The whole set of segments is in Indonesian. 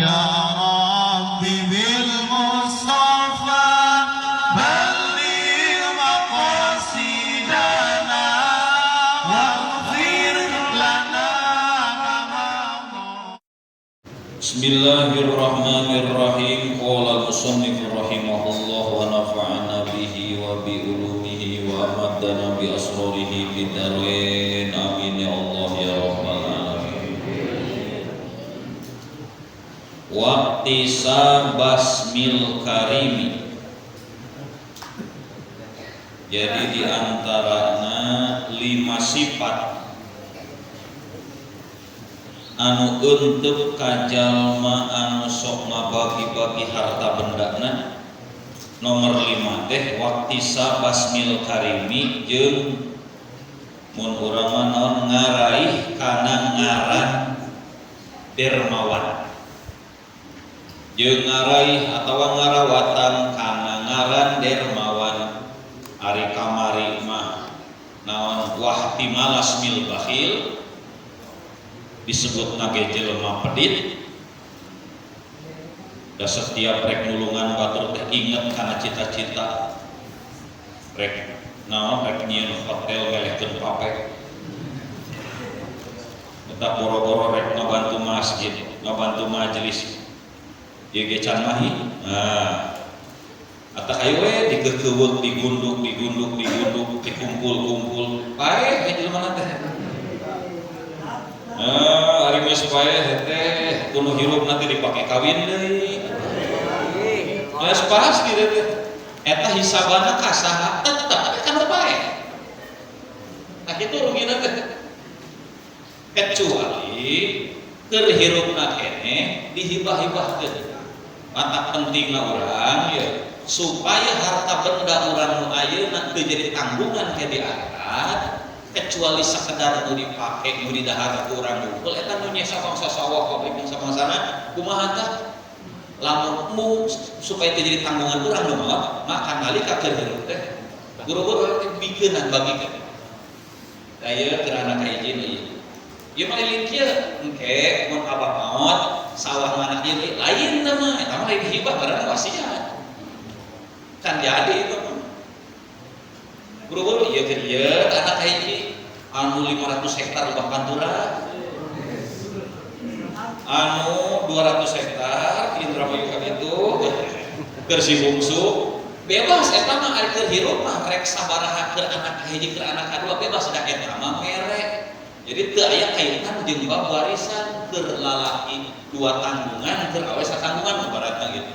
يا رب بالمصطفى بلغ مقاصدنا واغفر لنا Bismillahirrahmanirrahim. Qala al-musannif rahimahullah wa nafa'ana bihi wa bi ulumihi wa amadana bi asrarihi fid dharain. Amin ya Allah ya rabbal alamin. Waqtisa basmil karimi. Jadi di antarana 5 sifat anu untuk kajalma anu sok mabagi-bagi harta bendana. Nomor 5 teh waqtisa basmil karimi jeung mun urang naon ngaraih kana ngaran dermawan jeung ngaraih atawa ngarawatan kana ngaran dermawan. Ari kamari mah naon wahtimalas mil bakhil disebut nage jelema pedit. Da setiap rek nulungan batur teh inget kana cita-cita rek naon rek nyieun hotel melehkeun papek, tetap boro-boro rek ngabantu masjid ngabantu majelis ieu ge can mahi. Atah ayo we digegeuweuk digunduk dikumpul-kumpul paeh we jelema teh. Ari geus paeh teh kudu hirup nanti dipake kawin deui. Geus pasti teh eta hisabana ka saha tetep kana paeh. Nah kitu rugina teh. Kecuali keur hirupna keneh dihibah-hibahkeun. Mata pentingna urang ya supaya harta benda urang nu ayeuna teu jadi tanggungan ke di akhirat. Kecuali sakedar nu dipake nu didahar ku urang unggul eta nu nya sabangsa sawah pabrik sama-sama kumaha tah lamun supaya teu jadi tanggungan urang nu mah maka nalika keur hirup teh buru-buru bikeun bagikeun. Aya keur anak hiji nu ieu. Ieu mah lain kieu engke mun abah maot sawah mana ieu lain tah mah eta mah lain hibah barang wasiat. Kan jadi itu buru-buru ieu keur ieu anak hiji anu 500 hektar lembah pantura anu 200 hektar Indramayu ka ditu keur si bungsu bebas eta mah ari keur hirup mah rek sabaraha keur anak hiji keur anak kadua bebas da eta mah mere. Jadi teu aya kaitan jeung bab warisan keur lalaki dua tanggungan keur awe satanggungan ibaratna gitu.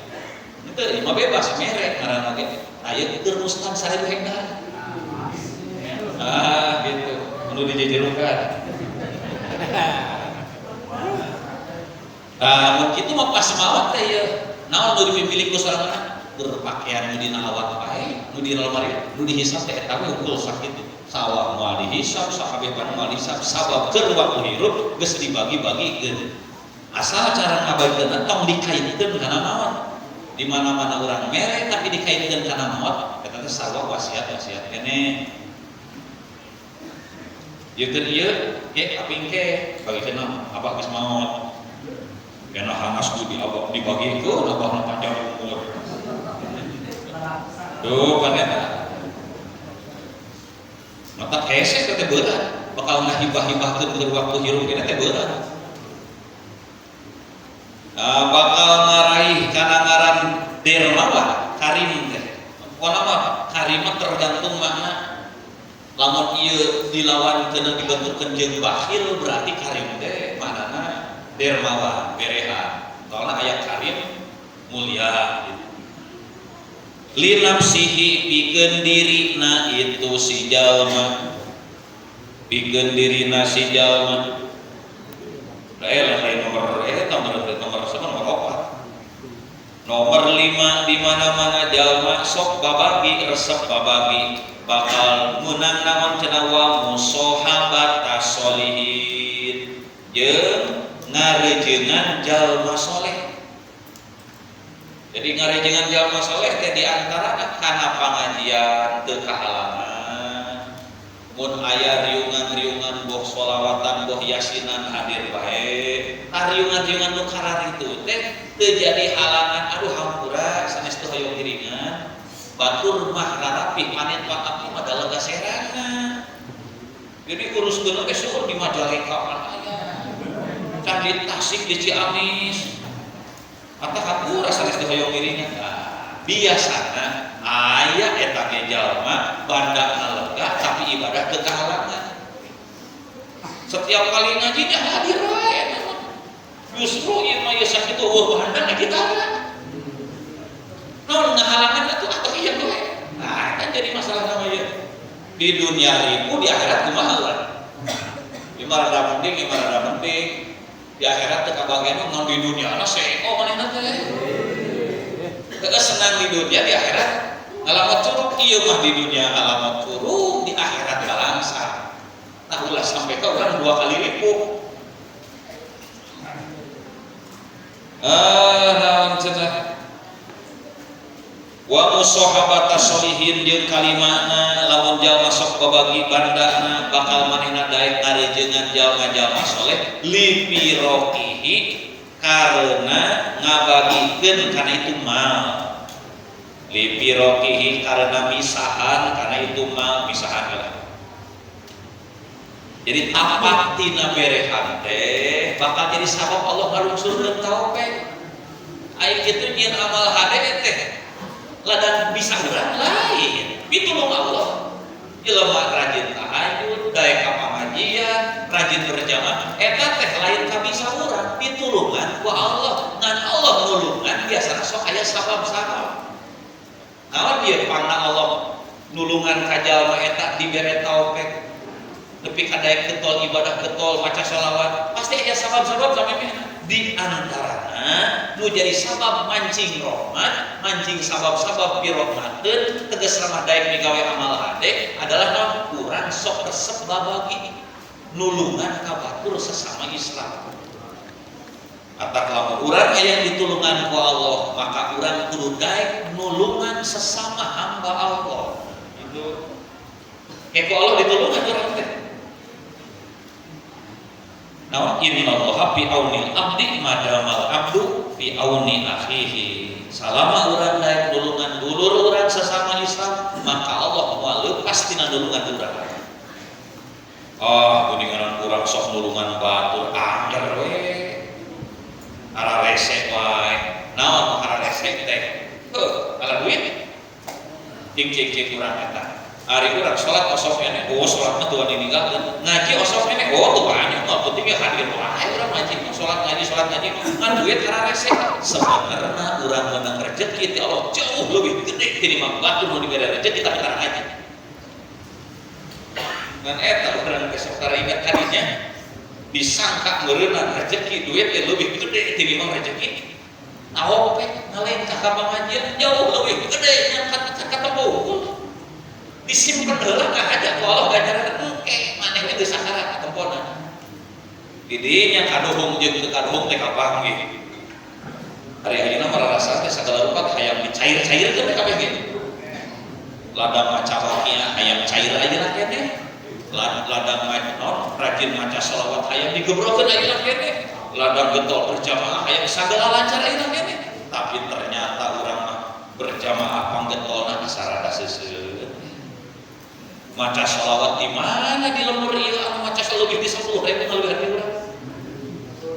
Teu ieu mah bebas mere ngaranna ge aya keur mustan 1000 hektar. Gitu anu dijejerukan. Mun kitu mah pas maot teh ya naon nu dipilih ku sorangan berpakaian nu dina awak bae nu dina lemari nu dihisab teh eta we unggul sakitu sawah moal dihisab sakabehan moal dihisab sabab keur waktu hirup geus dibagi-bagikeun asal cara ngabagikeun tong dikaitkeun kana naon di mana-mana urang mere tapi dikaitkeun kana maot eta teh sarua wasiat-wasiat keneh. Ieu keur ieu ge aping ke bagikeun naon abah geus maot kena hanas ku dibagikeun abahna panjang umur tuh kan eta mata hese teh berat bakal ngahibah-hibahkeun keur waktu hirup kene teh berat. Bakal ngaraih kana ngaran dermawan karim teh pokona mah karim tergantung makna. Lamun ieu dilawankeun dibentukkeun jeung bakhil berarti karim teh manana dermawan bereha. Soalna aya karim mulia gitu. Li nafsihi pikeun dirina itu si jalma. Pikeun dirina si jalma. Lain nomor nomor 4. Nomor 5 di mana-mana jalma sok babagi resep babagi bakal menang naon cenah wa musahabat solihin jeung ngarejeungan jalma soleh. Jadi ngarejeungan jalma soleh teh di antara kana pangajian teu kahalangan mun aya riungan-riungan boh sholawatan boh yasinan hadir bae riungan-riungan nu karar itu teh teu jadi halangan aduh hampura sanes teu hoyong iringan batur mah rarapi panen patapi mah dalega serana jadi uruskeun teh sueur di Majalengka mah aya can di Tasik di Ciamis atah hampura sanes teu hoyong iringan biasana aya eta ge jalma bandana lega tapi ibadah teu kahalangan. Setiap kali ngaji nya hadir wae. Justru ieu mah ieu sakitu eueuh bandana gitara. Naon ngahalangan atuh atuh ieu wae. Nah, kan jadi masalah nama ieu. Di dunia ribu di akhirat kumaha urang? Ibarat penting. Di akhirat teu kabagian ngon di dunia na seko manehna teh. Teu senang di dunia di akhirat alamat curug ieu mah di dunia alamat curug di akhirat balangsa nah ulah sampai ke orang 2 kali ribu naon cenah wa musahabata sholihin jeung kalimana lamun jalma sok babagi bandana bakal manehna daek ngarejeungan jalma-jalma soleh li rokihi karena ngabagikeun kana itu mal li rokihi karena misahan karena itu mal misahan lah jadi tapak tina berehan teh bakal jadi sabab Allah ngalungsurkeun taufik aya kitu nyin amal hade teh ladan bisa urang lain pitulung Allah jelema rajin tahajud daek ka pengajian rajin berjamaah eta teh lain ka bisa urang pitulungan ku Allah ngan Allah nulungan biasana sok aya sabab-sabab naon dia pangna Allah nulungan ka jalma eta dibere taufik nepi ka daek getol ibadah getol maca sholawat pasti aya sabab-sabab samemehna di antarana nu jadi sabab mancing rahmat mancing sabab-sabab birahmateun tegas ramah daek migawe amal hade adalah naon urang sok resep babagi nulungan ka batur sesama Islam atak lamun urang aya ditulungan ku Allah maka urang kudu daek nulungan sesama hamba Allah itu ku Allah ditulungan urang teh naon innallaha fi aunil abdi madamal abdu fi auni akhihi salama urang daek nulungan dulur urang sesama Islam maka Allah moal leupas tina nulungan urang kuningan urang sok nulungan batur anger we ara resek wae naon ara resek teh ala duit cing urang eta ari urang salat osok ene salat mah tuan ditinggalkeun ngaji osok ene tuh banyak mah penting hadir wae urang ngaji salat ngaji ngan duit ara resek sebenarnya urang menang rezeki ti Allah jauh lebih gede tinimbang batur nu dibere rezeki tapi tara ngaji ngan eta urang besok tara ingat kadinya disangka ngeureunna rezeki duit yang lebih gede tinimbang rezeki naon teh ngalain ka pengajian jauh lebih gede yang ketemu disimpen heula ngahajat ku Allah ganjaran manehna geus sakarat tempona di dinya kadohong jeung teu kadohong teh kapanggih ari ayeuna mah rasa teh sagala rupa hayang dicair-cairkeun teh kabeh ge ladang maca waqiah hayang cair ayeuna keneh ladang maca rajin maca sholawat hayang digebrokeun ayeuna keneh ladang getol berjamaah hayang sagala lancar ayeuna keneh tapi ternyata urang mah berjamaah panggetolna sarada seuseuh maca sholawat di mana di lemur ieu anu maca lebih di 10.000 ngalebihan di urang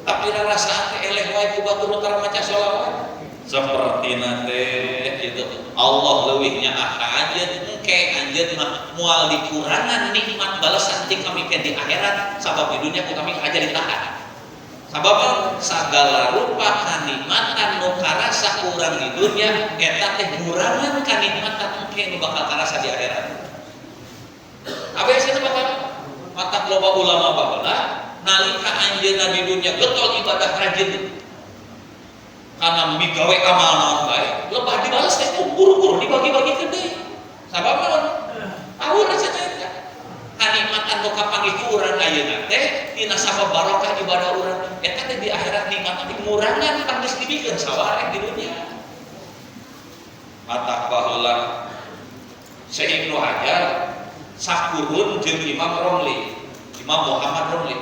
tapi rasa teh eleh wae ku batur utara maca sholawat sapertina teh kitu Allah leuwihnya anjeun engke anjeun mah moal dikurangan nikmat balasan ti kami di akhirat sabab di dunia ku kami aja ditahan sabab sagala rupa kanikmatan nu karasa urang di dunia eta teh ngurangan kanikmatan engke nu bakal karasa di akhirat apa yang saya bakal mata loba ulama baheula nalika anjeunna di dunia getol ibadah rajin kana migawe amal naon bae lebah dibalas teh buru-buru dibagi-bagi gede sabab naon aweuna cenah kanikmatan nu kapanggih ku urang ayeuna teh tina sabab barokah ibadah urang eta teh di akhirat nikmatna dimurangan pan geus dibikeun sawareh di dunia mata baheula Syekh Ibnu Hajar sakurun jeung Imam Romli, Imam Muhammad Romli.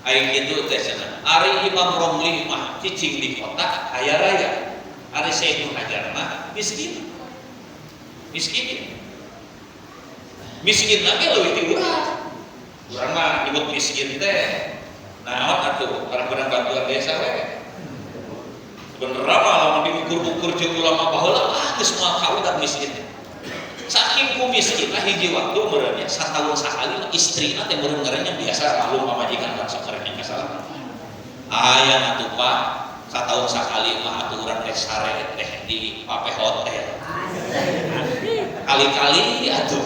Aing kitu teh cenah. Ari Imam Romli mah cicing di kota kaya raya. Ari Syekh Hajar mah miskin. Miskin. Miskin lagi leuwih ti urang. Urang mah nyebut miskin teh naon atuh barang-barang bantuan desa we. Bener mah lamun diukur-ukur jeung ulama baheula geus moal kaudak miskin. Saking ku miskin hiji waktu meureunnya satahun sakali istrina teh meureun ngarannya biasa maklum pamajikan kan sok karenya kasalah. Aya atuh Pak, satahun sakali mah atuh urang teh sare teh di Pape Hotel. Kali-kali atuh.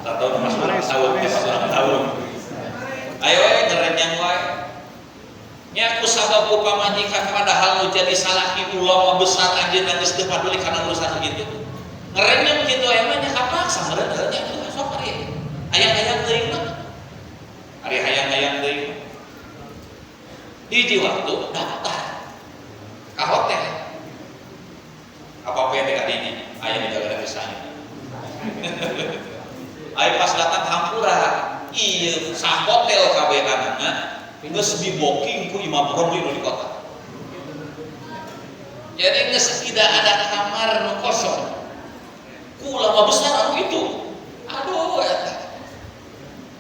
Satahun mas ulang tahun. Ayo we ngerenyang wae. Nya ku sabab ku pamajikan padahal nu jadi salaki ulama besar anjeunna geus teu paduli kana urusan kitu. Ngerenyang kitu aya mah nya kapaksa meureun nya sok ari. Hayang-hayang teuing mah. Ari hayang-hayang teuing. Hiji waktu daftar ka hotel. Apa teh kadinya aya di daerah desanya. Aya pas datang hampura, ieu sa hotel kabehanana geus di-booking ku Imam Romli nu di kota. Jadi geus tidak ada kamar nu kosong. Ku ulama besar anu itu. Aduh eta.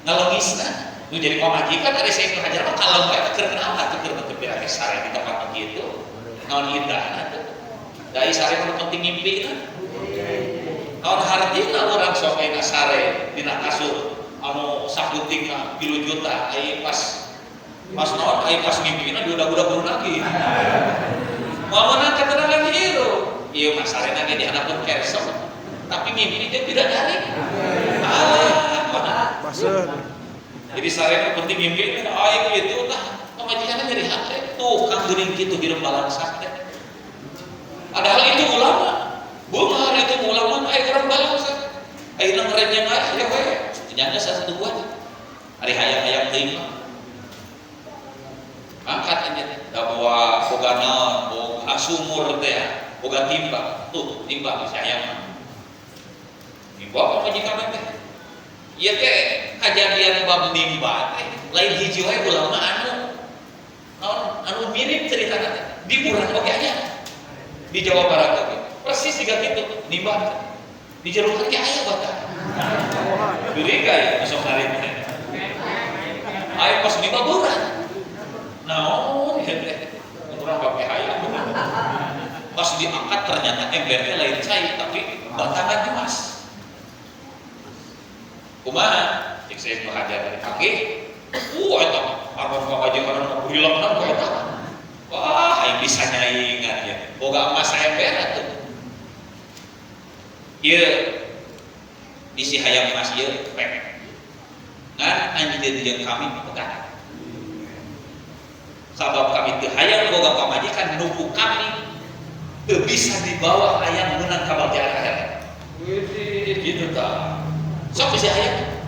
Ngalongisna nu jadi pamajikan ada Syekh Hajar mah kalem bae keur kenapa teu keur tepir ake sare di tempat kitu. Naon indahna teh. Dai sare mah penting mimpi kan. Naon hartina urang sok aya sare dina kasur anu saputing mah 3 juta ai pas naon ai pas mimpina diudag-udag urang lagi. Mau menang keterangan hirup. Ieu mah sarena ge dihadapkeun kerso. Tapi mimpi teh tidak dari. Paseur. Jadi sarena penting mimpi aya kitu tah pamajikanna nyeri hate. Tuh kang geuning kitu hirup balangsak teh. Padahal itu ulama. Bungar itu ulama aya urang balangsak. Ayeuna ngerenyang aya we. Jangan satu buat. Ari hayang-hayang teuing mah. Angkat aja da bawa boga naon, boga sumur teh, boga timba. Tuh, timba geus aya mah. Timba apa majikan teh? Ieu teh kajadian bab nimba teh lain hiji wae ulama anu mirip ceritana teh. Di urang oge aya. Di Jawa Barat oge. Persis juga kitu nimba. Di jero ge aya batak. Beriga ya masuk hari teh. Ayo pas nimba beurang. Naon ieu teh? Urang pake hayang. Pas diangkat ternyata embernya lain cair tapi batangan emas. Kumaha? Cek saya Hajar dipanggil. Eta arwah pamajikan anu hilangna ku eta. Wah, aing bisa nyaingan ya. Boga emas ember atuh. Ieu isi hayang emas ieu pek. Ngan anjeun jeung kami pegang. Sabab kami teu hayang boga pamajikan nuku kami teu bisa dibawa hayang meunang ka bagian akhirat. Gitu tah. Sok bisa hayang.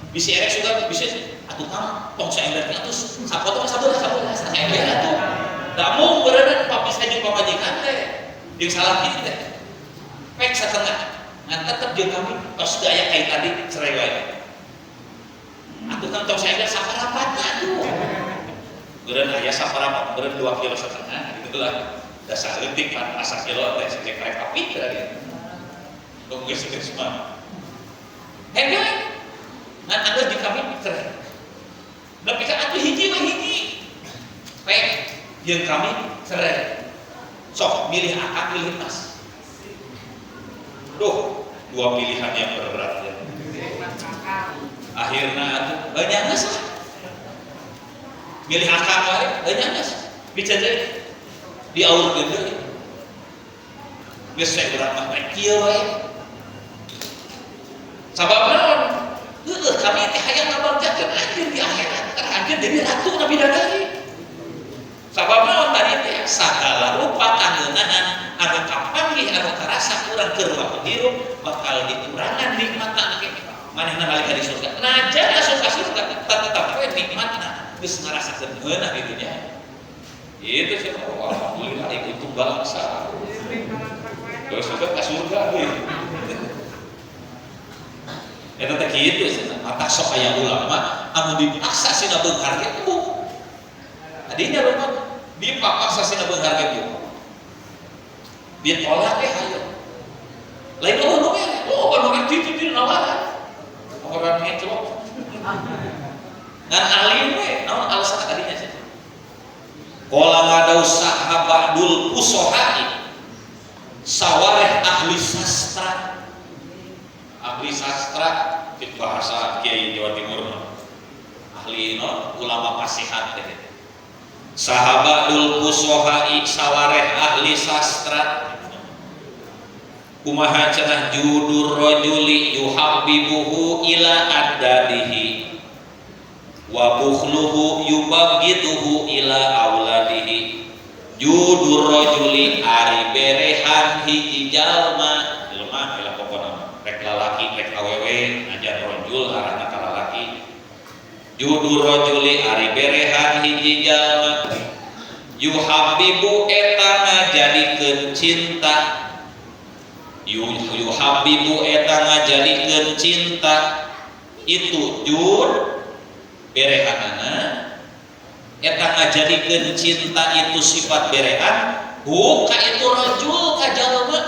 Bisi erek sudah bisa atuh kang tong saember atuh sapoto sabeula saember atuh. Da mung beureunan papis jeung pamajikan teh jeung salah kitu teh. Pek satengah. Ngan tetep jeung kami tos teu aya kai tadi cerai wae. Atuh kang tong saember saparapatna atuh. Beureun aya saparapat, beureun 2,5 kilo gitu lah. Da saleutik kan asa kilo teh cek rek api teh. Tong geus semua. Hengga. Ngan anggeus di kami cerai. Da pika atuh hiji mah hiji. Pek jeung kami cerai. Sok milih akak milih emas. Duh, dua pilihan yang berat ya. Akhirna atuh banyak geus lah. Milih akak wae banyak geus. Bicara diaurkeun deui. Geus saya urang mah bae kieu wae. Sabab naon? Heueuh kami teh hayang ngabagjakeun anjeun di akhirat. Karena anjeun jadi ratu Nabi Dadari. Sabab naon tadi teh sagala rupa kangeunahan anu kapanggih anu karasa urang keur waktu hirup bakal dikurangan nikmatna ke manehna nalika di surga. Najan asup ka surga tetep we nikmatna geus ngarasakeun heunah di dunya. Itu sih alhamdulillah itu bangsa. Geus ka surga deui. Eta teh kitu cenah. Mata sok aya ulama anu dipaksa sina beunghar ge tuh. Adinya lumah dipaksa sina beunghar ge tuh. Ditolak teh hayu. Lain nu mere, anu kitu di nawaran. Orang ngeclok. Ngan alim we, naon alasan tadinya sih? Qala ngadau sahabadul fusohai. Sawareh ahli sastra. Ahli sastra itu bahasa Kiai Jawa Timur. Ahli ulama pasihat teh. Sahabadul fusohai sawareh ahli sastra. Kumaha cenah judur rajuli yuhabbibuhu ila addadihi wa bukhluhu yubaghiduhu ila auladihi. Judur rajuli ari berehan hiji jalma ila pokona rek lalaki rek awewe ajan rajul arahna ka lalaki. Judur rajuli ari berehan hiji jalma yuhabbibu eta ngajadikeun cinta yuhabbibu eta ngajadikeun cinta itu jud berehanana eta ngajadikeun cinta itu sifat berehan ka itu rajul ka jalma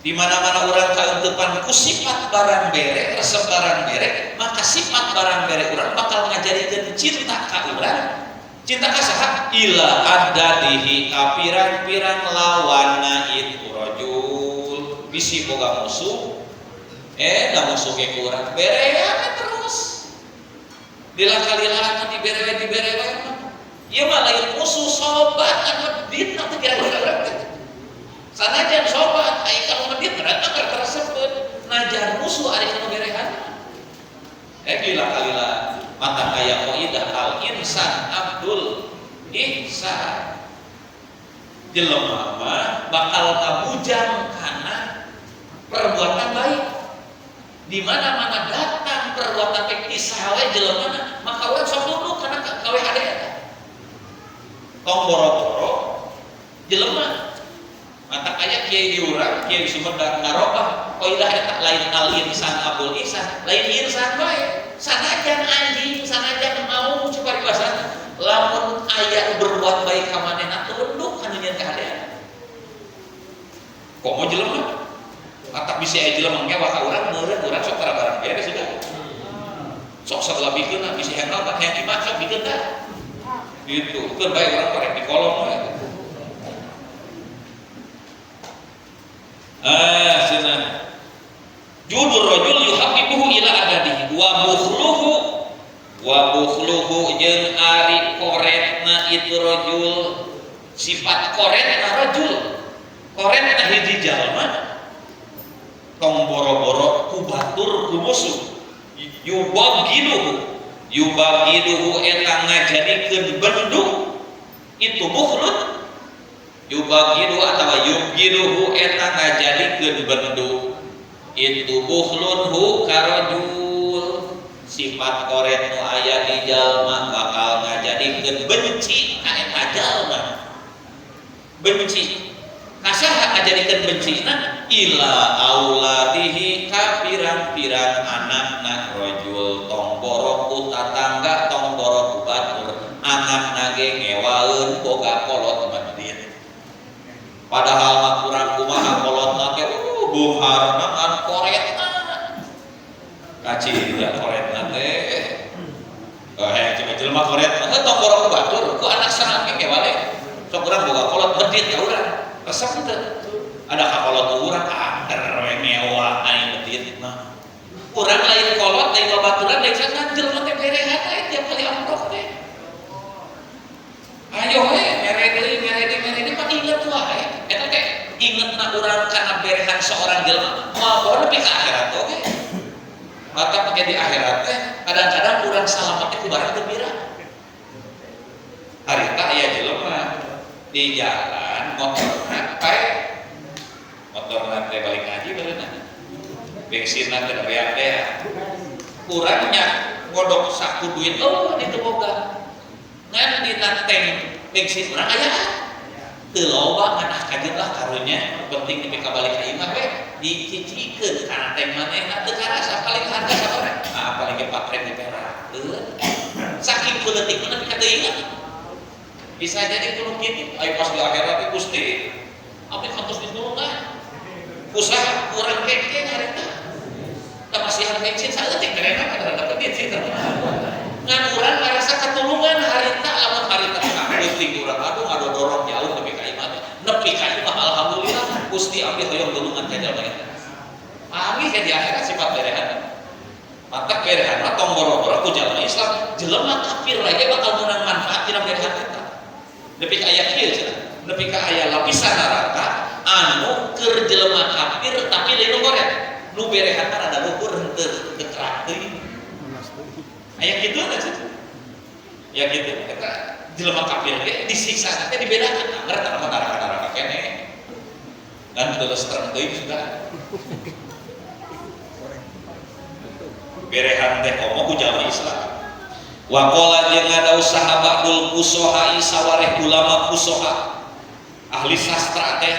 di mana-mana urang kauntepan ku sifat barang bere resep barang bere maka sifat barang bere urang bakal ngajadikeun cinta ka urang. Cinta ka saha? Ila addadihi ka pirang-pirang lawanna itu rajul. Bisi boga musuh. Da musuh ge kurang berean terus. Dilakali-lakali dibere-dibere. Ieu mah lain musuh sobat anu meditna teh kira-kira. Sanajan sobat ai ka medit berarti keur tersebut najan musuh ari kana berehan. Dilakali-lakali mata kaya qaidah al insan abdul ihsan. Jelema mah bakal kabujang kana perbuatan baik. Di mana-mana datang perbuatan baik isawe jelema maka urang sok nunduk kana kawe hade eta. Tong boro-boro jelema mata kaya kiai di urang kiai Sumedang ngarobah qaidah eta lain al insan abdul ihsan, lain insan bae. Sanajan anjing, sanajan mau cipari bahasa lamun aya berbuat baik ka manehna tunduk kana nyeun kahadean. Komo jelema? Atak bisi aya jelema ngewa ka urang meureun urang sok tara barang beres sudah. Sok salabikeun bisi henal mah hayang imah sok bikeun tah. Gitu, keur bae urang korek di kolom we. Cenah judur rajul yuhabbibuhu ila adadihi wa bukhluhu jeung ari koretna itu rajul sifat koretna rajul koretna hiji jalma tong boro-boro ku batur ku musuh yubagiduhu eta ngajadikeun bendung itu bukhlut yubagidu atawa yubgiduhu eta ngajadikeun bendung itu bukhlunhu karajul sifat koret nu aya di jalma bakal ngajadikeun benci ka eta jalma. Benci kasaha ngajadikeun bencina ila auladihi ka pirang-pirang anakna rajul tong borok ku tatangga tong borok ku batur anakna ge ngewaeun boga kolot medit. Padahal mah kurang kumaha kolotna teh buharna an koretna kacida koretna teh hayang coba jelema koretna tong borok ku batur ku anak sarang ge wale sok urang boga kolot medit ka urang resep teu ada ka kolot urang ader we mewah ai medit mah urang lain kolot lain babaturan lain sakan jelema teh berehan ae tiap kali amrok teh ayo we mere deui mah inget wae eta teh ingetna urang kana berehan seorang jelema mah nepi ka akhirat oge. Mata pakai di akhirat teh kadang-kadang urang salamet teh ku barang gembira. Harita aya jelema di jalan motorna pae motorna teh balik ngaji beunang. Bensinna teh beak-beak. Urang nya ngodok saku duit di teu boga. Ngan dina tank bensin urang aya teu loba nganah kajelah karunya penting nepi ka balik ka imah we dicicikeun kana teh manehna teu karasa paling harga sabaraha paling ge 4.000 perak saking kuleutikna nepi ka teu ingat bisa jadi kudu kitu ai pas di akhirat Gusti abdi kantos ditulungan usaha kurang keke harita kamasihan bensin saeutik terena kada bensin ngan urang ngarasa ketulungan harita lamun harita penting urang aduh ngadodorong jauh nepi ka imah nepi ka imah alhamdulillah Gusti abdi hoyong tulungan ka jalma eta pamih di akhirat sifat berehan mata berehan tong boro-boro ku jalma Islam jelema kafir lagi bakal menang manfaat dina berehan eta nepi ka aya kieu cenah nepi ka aya lapisan neraka anu keur jelema kafir tapi lain nu goreng nu berehan rada luhur henteu ketrak teuing aya kitu na cenah ya gitu eta jelema kafir ge disiksa teh dibedakan ngarta mah neraka keneh dan terus terang teuing sudah berehan teh komo ku jalma Islam wa qala jeung ngadaus sahabat dul fusoha sawareh ulama fusoha ahli sastra teh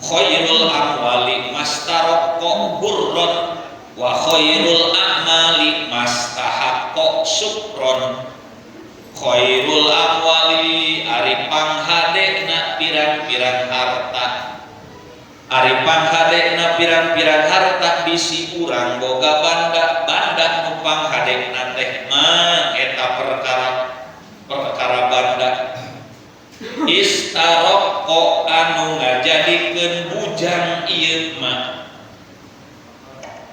khairul amwali mastaraqqa burron wa khairul a'mali mastahaqqa syukron khairul amwali ari panghadena pirang-pirang harta ari panghadena pirang-pirang harta bisi urang boga banda nu panghadena teh mah eta perkara banda istaraqqa anu ngajadikeun bujang ieu mah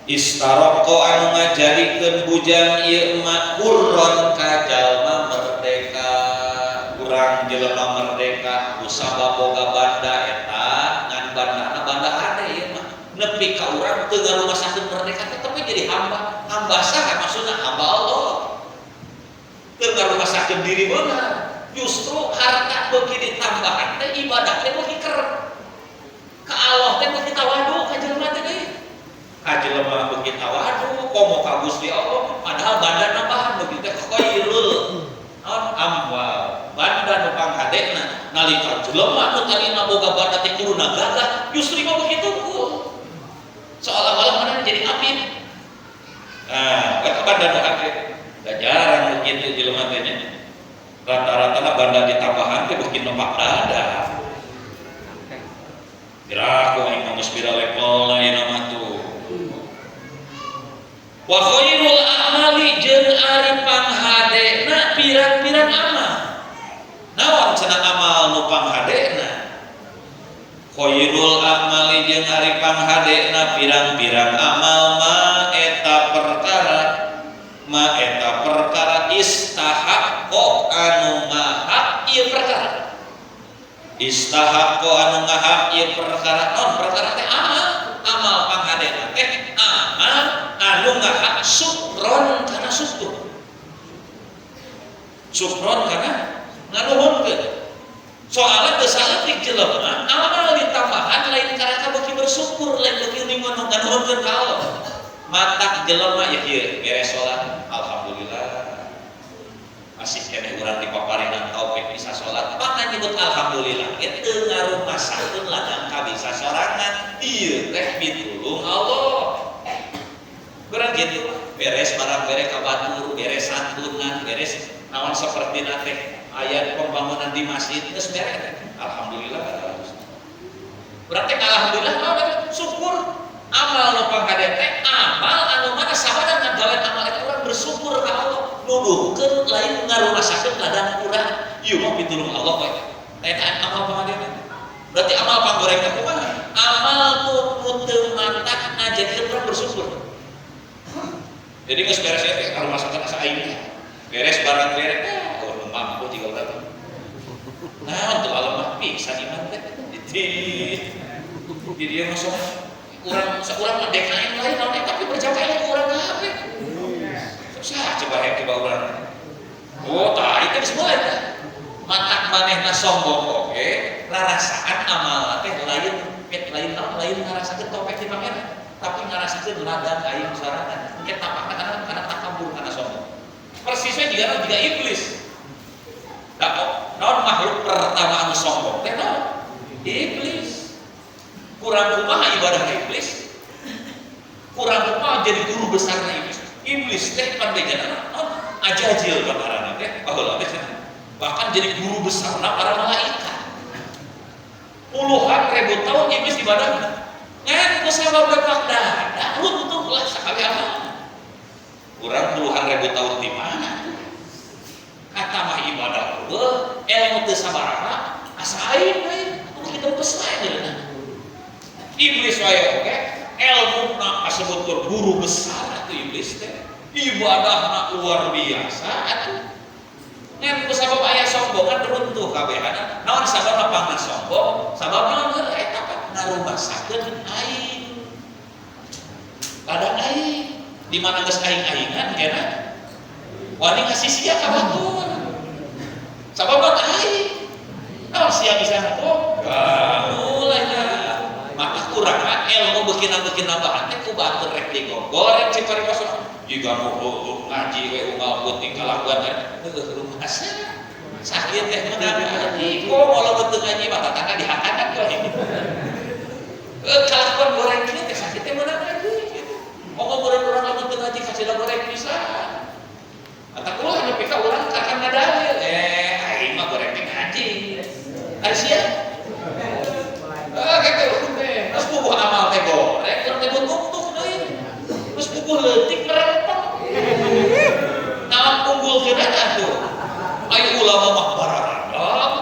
istaraqqa anu ngajadikeun bujang ieu mah kurron ka jalma merdeka urang jelema merdeka usaba boga banda eta ngan banda hade ieu mah nepi ka urang teu ngarumasakeun merdeka tetep jadi hamba saha maksudna hamba Allah teu ngarumasakeun diri beunang justru harta beuki ditambahan teh ibadah teh beuki keur ka Allah teh beuki tawadu ka jelema teh deui ka jelema beuki tawadu komo ka Gusti Allah padahal banda nambahan beuki teh khairul amwal banda nu panghadena nalika jelema nu tadina boga banda teh kuruna gagah justru mah begitu ku seolah-olah mana jadi apin eta banda nu hade da jarang begitu jelema teh nya rata-rata banda ditambahan teh bikin numpak dada kira-kira yang ngomong spira level lain nama tuh wa khairul a'mali jeung ari panghadena pirang-pirang amal naon cenah amal nu panghadena khairul a'mali jeung ari panghadena pirang-pirang amal ma eta perkara istahaqqa anu ngahak ieu perkara istahaqqa anu ngahak ieu perkara non perkara teh amal panghadena teh amal anu ngahak syukron kana syukron kana nganuhunkeun soalnya teu saeutik jelema amal ditambahan lain karena beuki bersyukur lain beuki nganuhunkeun ka Allah mata jelema ya kieu beres salat alhamdulillah masih keneh urang dipaparingan taufik bisa salat maka nyebut alhamdulillah itu ngarumasakeun ladang ka bisa sorangan ieu teh pitulung Allah kurang gitu beres barang beres ka batur beres santunan beres naon seperti teh ayat pembangunan di masjid geus beres alhamdulillah berarti alhamdulillah mah syukur amal nu panghade teh amal anu mana sabada ngagawean amal eta urang bersyukur ka Allah nuduhkeun lain ngarumasakeun ladang urang ieu mah pitulung Allah we eta amal panghade berarti amal panggoreng teh kumaha amal nu teu mantak ngajadikeun urang bersyukur jadi geus beres teh ngarumasakeun asa aing beres barang beres oh mampu jiga urang naon teu alemah pisan iman teh di dia masuk orang merdekain lain naon tapi berjamaah ku urang kabeh. Saha coba urang. Oh, tah itu disebut eta. Matak manehna sombong oge, rarasaan amal teh lain ngarasakeun topek di pangeran, tapi ngarasakeun ladang aing sorangan. Eta pakana takabur kana sombong. Persisnya juga iblis. naon makhluk pertama anu sombong teh naon? Iblis. Kurang kumaha ibadah iblis? Kurang kumaha jadi guru besar iblis? Iblis teh pandegana naon? Ajajil ngaranna teh, baheula teh bahkan jadi guru besar para malaikat. Puluhan ribu tahun iblis ibadah. Ngan ku sabab dapat dada untuk lah sakali amal. Kurang puluhan ribu tahun di mana? Kata mah ibadah eueuh, ilmu teu sabaraha, asa aing we, atuh kita pesae deuna. Iblis wae oke, ilmuna kasebut guru besar atuh iblis teh. Ibadahna luar biasa atuh. Ngan ku sabab aya sombongan runtuh kabehana. Naon sabab pangna sombong? Sababna naon eta ngarumasakeun aing. Padahal aing di mana geus aing-aingan kena wani ngasih sia ka batur. Sababna aing. Naon sia bisa kok? Mulai dah. Maka kurang ilmu beukina-beukina bahan teh ku batur rek digogor rek cipari kosong. Jika mau ngaji we unggal putih kalakuan rumah sakit teh menang ngaji kok kalau betul ngaji mata tangga dihakakan kok ini kalakuan goreng ini teh sakit teh menang ngaji ngomong orang-orang lamun teu ngaji kasih goreng pisan ata kula anu pika urang kakan dalil aing mah goreng teh ngaji ari sia gitu teh terus puguh amal teh goreng urang teh butuh deui terus puguh leutik merempong naon unggulkeun atuh ayo ulama mah bararandang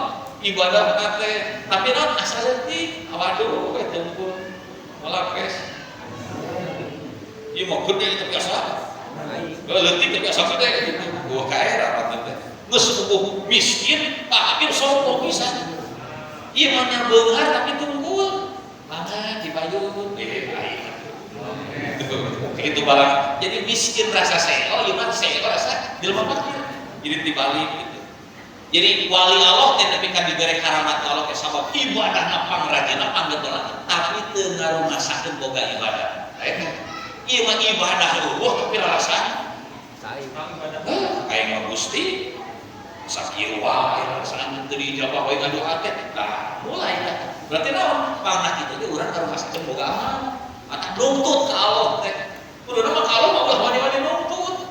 ibadah teh tapi naon asa leutik waduh we teumpul malapes ieu mah gede teh biasa leutik teh biasa gede gitu gua kae rapat teh geus puguh miskin tapi sombong pisan ieu mah nyabeungan tapi tunggul mangga dipayun aing itu barang jadi miskin rasa seo iman seo rasa jelema fakir jadi dibalik gitu jadi wali Allah teh nepi ka dibere karamat Allah ke sabab ibadahna pangrajina panggetelan tapi teu ngarumasakeun boga ibadah eta ieu mah ibadah eueuh tapi rasa sae ibadah aing mah Gusti sakieu wae rasana teu dijabah wae ngadoa teh tah mulai dah berarti naon pangna kitu ge urang ngarumasakeun boga amal atau nuntut ke Allah teh kudu mah kalau mah ulah wani-wani nuntut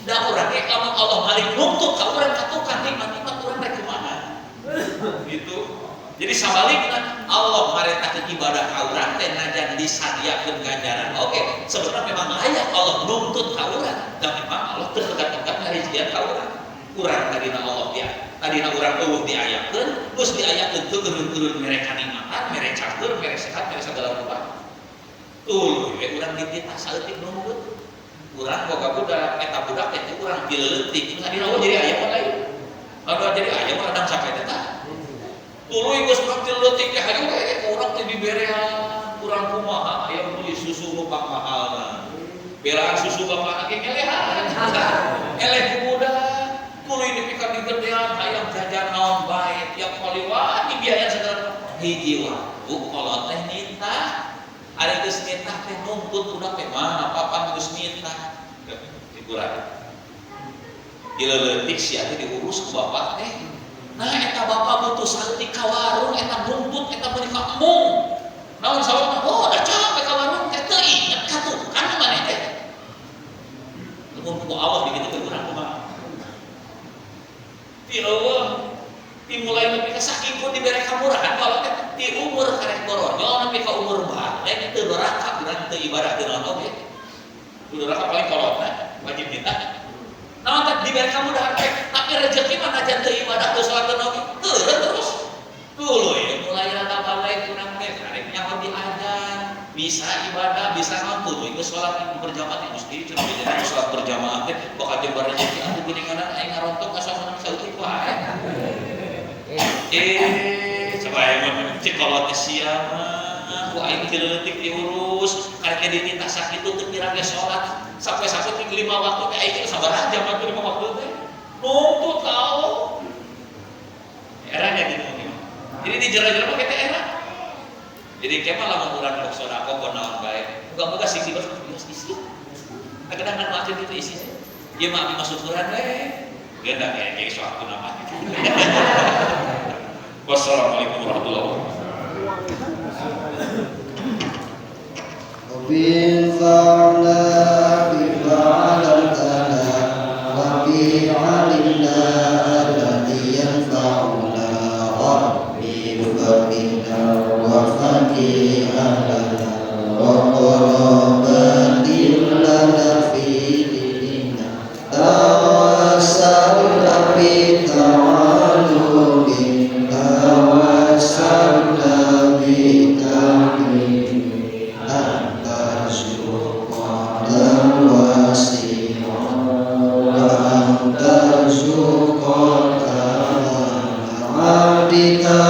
da urang ge lamun Allah balik nuntut ka urang katukan nikmat-nikmat urang rek kumaha gitu jadi sabalikna Allah maretakeun ibadah ka urang teh najan disadiakeun ganjaran oke sebenarnya memang layak Allah nuntut ka urang dan memang Allah teu pegat-pegat ngarijian ka urang tadina Allah dia tadina urang eueuh diayakeun geus diayakeun teu eureun-eureun mere kanikmatan mere cager mere sehat mere sagala rupa tuh, urang dititah saeutik nunggut. Urang boga budak, eta budak teh urang dileutik. Tadi naon jadi aya mah lain. Anu jadi aya mah adang sampai teh. Tuluy geus urang dileutik teh hayu we urang teh diberean, urang kumaha aya beli susu nu mahal. Belaan susu bapak ge ngelehan. Eleh ku budak. Tuluy dipikeun digedean hayang jajan naon bae, tiap kali wah dibiayaan segala hiji waktu kolot teh nitah. Ada geus nitah teh nuntut udah teh mana papan geus nitah hiburan dileutik sia teh diurus ku bapak teh nah eta bapak butuh saeutik ka warung eta nuntut eta beli ka embung naon sababna oh da capek ka warung teh teu inget ka tukang maneh teh nuntut Allah dikitu urang kumaha ti eueuh dimulai nepi ka saking pun dibere kamurahan kalau teh di umur karek boronyol nepi ka umur balik teu doraka urang teu ibadah teu naon oge. Kudu doraka paling kolotna wajib minta. Naon teh dibere kamurahan teh tapi rezeki mah najan teu ibadah teu salat teu naon oge. Terus tuluy mulai rada balik urang teh karek nyaho diajar bisa ibadah bisa naon tuluy geus salat berjamaah mesti cenah jadi salat berjamaah teh bakal jembar rezeki atuh geuninganan aing ngarontok asa menang saeutik wae. Coba yang cek kalau sia mah ku aing teu leutik diurus karek dititah sakitu teu kira ge salat sampai-sampai ting 5 waktu teh aing sabaraha jam 5 waktu teh nuntut ka Allah eranya gitu jadi di jero-jero mah kita era jadi kemah lamun urang rek sedekah pun naon bae muga-muga sisi isi kadang-kadang maafin itu isi ieu mah abdi masukuran we Beda kayak suatu namanya. Wassalamualaikum warahmatullahi wabarakatuh. وبالفعل بفعلتنا وبعلمنا الذي ينفعنا ربي فقنا وفقنا لنا وقربات لنا في ديننا توسلنا بتعلم توسلنا بتعليم Kita